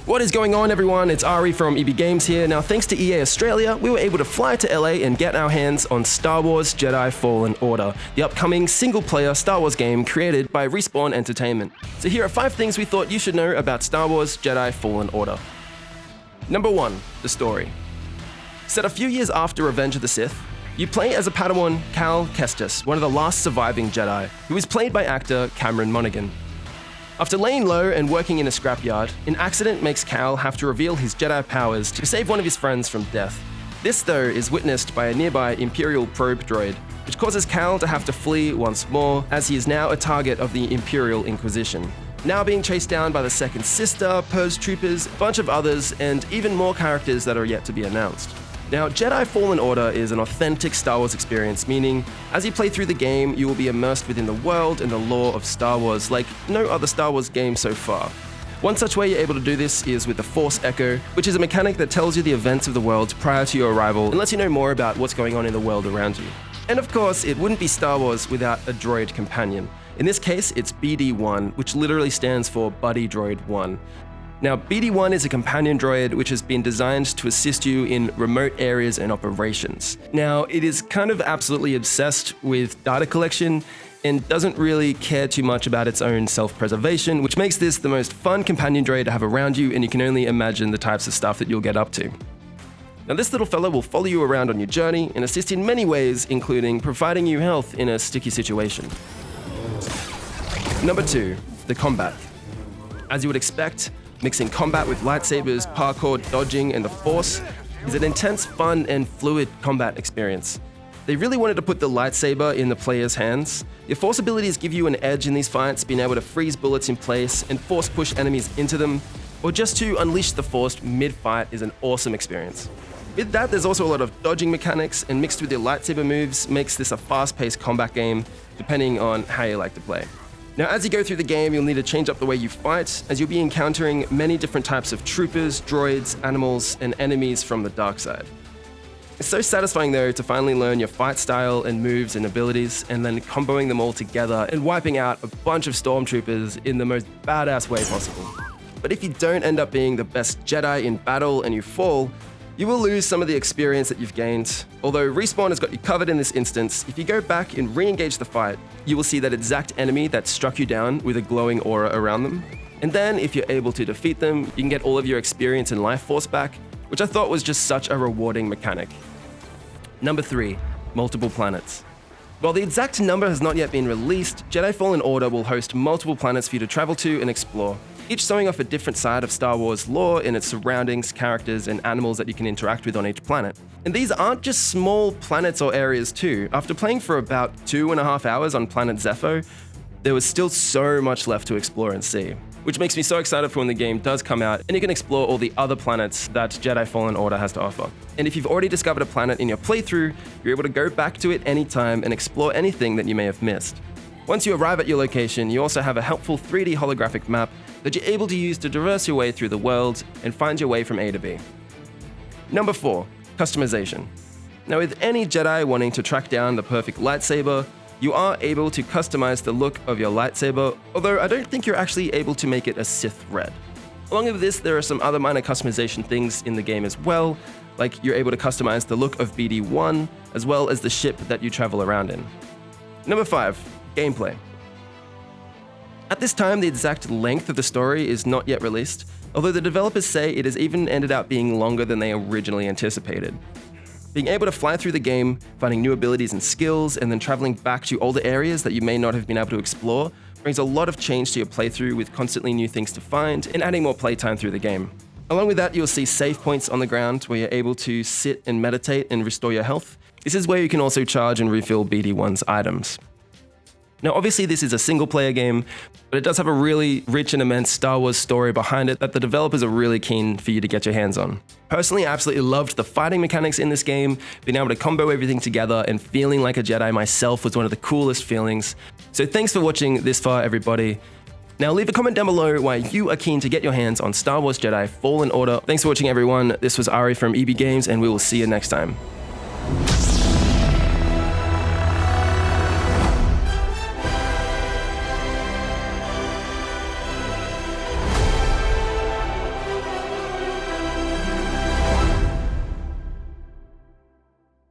What is going on, everyone? It's Ari from EB Games here. Now, thanks to EA Australia, we were able to fly to LA and get our hands on Star Wars Jedi Fallen Order, the upcoming single-player Star Wars game created by Respawn Entertainment. So here are 5 things we thought you should know about Star Wars Jedi Fallen Order. Number 1, the story. Set a few years after Revenge of the Sith, you play as a Padawan Cal Kestis, one of the last surviving Jedi, who is played by actor Cameron Monaghan. After laying low and working in a scrapyard, an accident makes Cal have to reveal his Jedi powers to save one of his friends from death. This, though, is witnessed by a nearby Imperial probe droid, which causes Cal to have to flee once more, as he is now a target of the Imperial Inquisition. Now being chased down by the Second Sister, Purge Troopers, a bunch of others, and even more characters that are yet to be announced. Now, Jedi Fallen Order is an authentic Star Wars experience, meaning as you play through the game, you will be immersed within the world and the lore of Star Wars like no other Star Wars game so far. One such way you're able to do this is with the Force Echo, which is a mechanic that tells you the events of the world prior to your arrival and lets you know more about what's going on in the world around you. And of course, it wouldn't be Star Wars without a droid companion. In this case, it's BD-1, which literally stands for Buddy Droid 1. Now, BD-1 is a companion droid which has been designed to assist you in remote areas and operations. Now, it is kind of absolutely obsessed with data collection and doesn't really care too much about its own self-preservation, which makes this the most fun companion droid to have around you, and you can only imagine the types of stuff that you'll get up to. Now, this little fella will follow you around on your journey and assist in many ways, including providing you health in a sticky situation. Number 2, the combat. As you would expect, mixing combat with lightsabers, parkour, dodging, and the Force is an intense, fun, and fluid combat experience. They really wanted to put the lightsaber in the player's hands. Your Force abilities give you an edge in these fights, being able to freeze bullets in place and Force push enemies into them, or just to unleash the Force mid-fight is an awesome experience. With that, there's also a lot of dodging mechanics, and mixed with your lightsaber moves makes this a fast-paced combat game, depending on how you like to play. Now, as you go through the game, you'll need to change up the way you fight, as you'll be encountering many different types of troopers, droids, animals, and enemies from the dark side. It's so satisfying, though, to finally learn your fight style and moves and abilities, and then comboing them all together and wiping out a bunch of stormtroopers in the most badass way possible. But if you don't end up being the best Jedi in battle and you fall, you will lose some of the experience that you've gained. Although Respawn has got you covered in this instance, if you go back and re-engage the fight, you will see that exact enemy that struck you down with a glowing aura around them. And then, if you're able to defeat them, you can get all of your experience and life force back, which I thought was just such a rewarding mechanic. Number 3, multiple planets. While the exact number has not yet been released, Jedi Fallen Order will host multiple planets for you to travel to and explore, each showing off a different side of Star Wars lore in its surroundings, characters, and animals that you can interact with on each planet. And these aren't just small planets or areas too. After playing for about 2.5 hours on planet Zepho, there was still so much left to explore and see, which makes me so excited for when the game does come out and you can explore all the other planets that Jedi Fallen Order has to offer. And if you've already discovered a planet in your playthrough, you're able to go back to it anytime and explore anything that you may have missed. Once you arrive at your location, you also have a helpful 3D holographic map that you're able to use to traverse your way through the world and find your way from A to B. Number 4, customization. Now, with any Jedi wanting to track down the perfect lightsaber, you are able to customize the look of your lightsaber, although I don't think you're actually able to make it a Sith red. Along with this, there are some other minor customization things in the game as well, like you're able to customize the look of BD-1, as well as the ship that you travel around in. Number 5, gameplay. At this time, the exact length of the story is not yet released, although the developers say it has even ended up being longer than they originally anticipated. Being able to fly through the game, finding new abilities and skills, and then traveling back to older areas that you may not have been able to explore brings a lot of change to your playthrough, with constantly new things to find and adding more playtime through the game. Along with that, you'll see save points on the ground where you're able to sit and meditate and restore your health. This is where you can also charge and refill BD-1's items. Now, obviously this is a single-player game, but it does have a really rich and immense Star Wars story behind it that the developers are really keen for you to get your hands on. Personally, I absolutely loved the fighting mechanics in this game. Being able to combo everything together and feeling like a Jedi myself was one of the coolest feelings. So thanks for watching this far, everybody. Now leave a comment down below why you are keen to get your hands on Star Wars Jedi Fallen Order. Thanks for watching, everyone. This was Ari from EB Games, and we will see you next time.